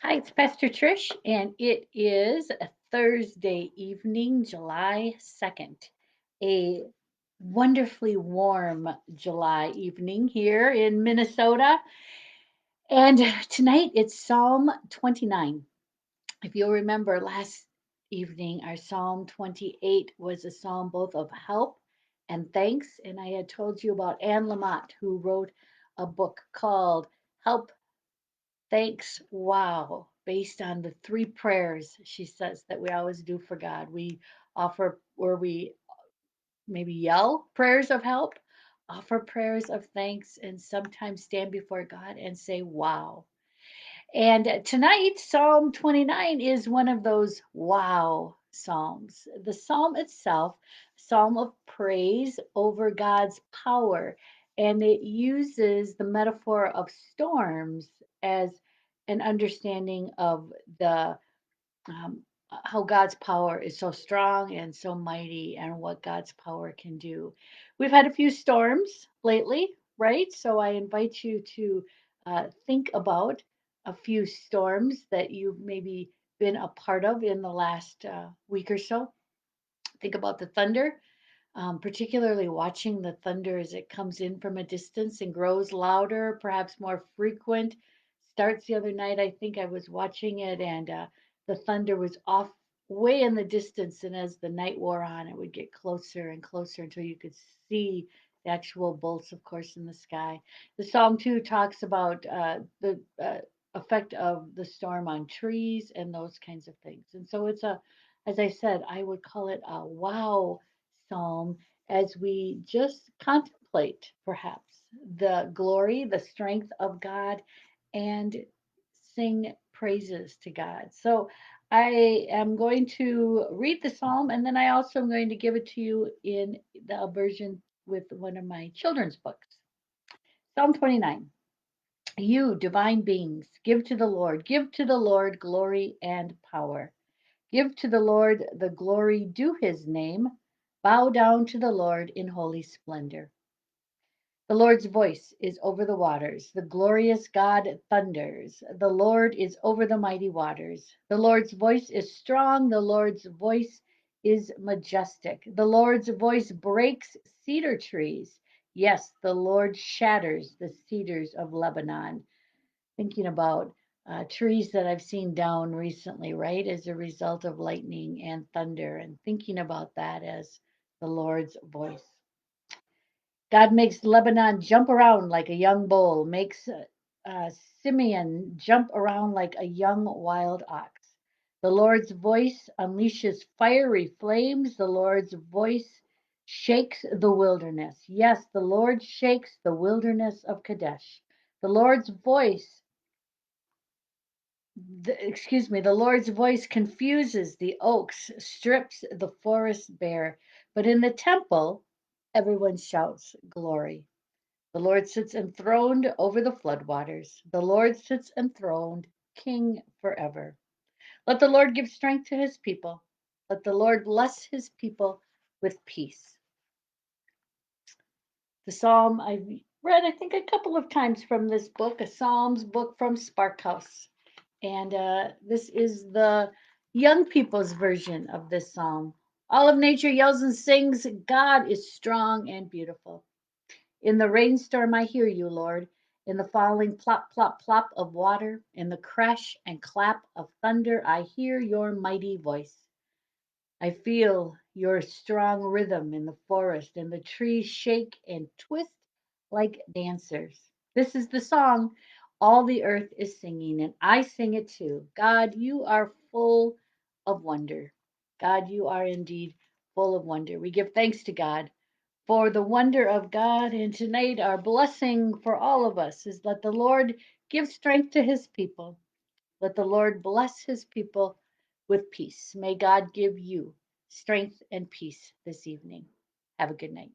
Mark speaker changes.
Speaker 1: Hi, it's Pastor Trish, and it is a Thursday evening, July 2nd. A wonderfully warm July evening here in Minnesota. And tonight it's Psalm 29. If you'll remember last evening, our Psalm 28 was a psalm both of help and thanks. And I had told you about Anne Lamott, who wrote a book called Help, Thanks, wow, based on the three prayers she says that we always do for God. We offer, or we maybe yell prayers of help, offer prayers of thanks, and sometimes stand before God and say, wow. And tonight, Psalm 29 is one of those wow psalms. The psalm itself, psalm of praise over God's power, and it uses the metaphor of storms as an understanding of the how God's power is so strong and so mighty and what God's power can do. We've had a few storms lately, right? So I invite you to think about a few storms that you've maybe been a part of in the last week or so. Think about the thunder, particularly watching the thunder as it comes in from a distance and grows louder, perhaps more frequent. Starts the other night, I think I was watching it, and the thunder was off way in the distance. And as the night wore on, it would get closer and closer until you could see the actual bolts, of course, in the sky. The Psalm 2 talks about the effect of the storm on trees and those kinds of things. And so it's a, as I said, I would call it a wow psalm as we just contemplate perhaps the glory, the strength of God, and sing praises to God. So I am going to read the psalm, and then I also am going to give it to you in the version with one of my children's books. Psalm 29. You, divine beings, give to the Lord glory and power. Give to the Lord the glory due his name. Bow down to the Lord in holy splendor. The Lord's voice is over the waters. The glorious God thunders. The Lord is over the mighty waters. The Lord's voice is strong. The Lord's voice is majestic. The Lord's voice breaks cedar trees. Yes, the Lord shatters the cedars of Lebanon. Thinking about trees that I've seen down recently, right, as a result of lightning and thunder, and thinking about that as the Lord's voice. God makes Lebanon jump around like a young bull, makes Simeon jump around like a young wild ox. The Lord's voice unleashes fiery flames. The Lord's voice shakes the wilderness. Yes, the Lord shakes the wilderness of Kadesh. The Lord's voice the Lord's voice confuses the oaks, strips the forest bare. But in the temple, everyone shouts glory. The Lord sits enthroned over the floodwaters. The Lord sits enthroned, King forever. Let the Lord give strength to his people. Let the Lord bless his people with peace. The psalm I've read, I think, a couple of times from this book, a Psalms book from Sparkhouse. And this is the young people's version of this psalm. All of nature yells and sings, God is strong and beautiful. In the rainstorm, I hear you, Lord. In the falling plop, plop, plop of water, in the crash and clap of thunder, I hear your mighty voice. I feel your strong rhythm in the forest, and the trees shake and twist like dancers. This is the song all the earth is singing, and I sing it too. God, you are full of wonder. God, you are indeed full of wonder. We give thanks to God for the wonder of God, and tonight our blessing for all of us is let the Lord give strength to his people. Let the Lord bless his people with peace. May God give you strength and peace this evening. Have a good night.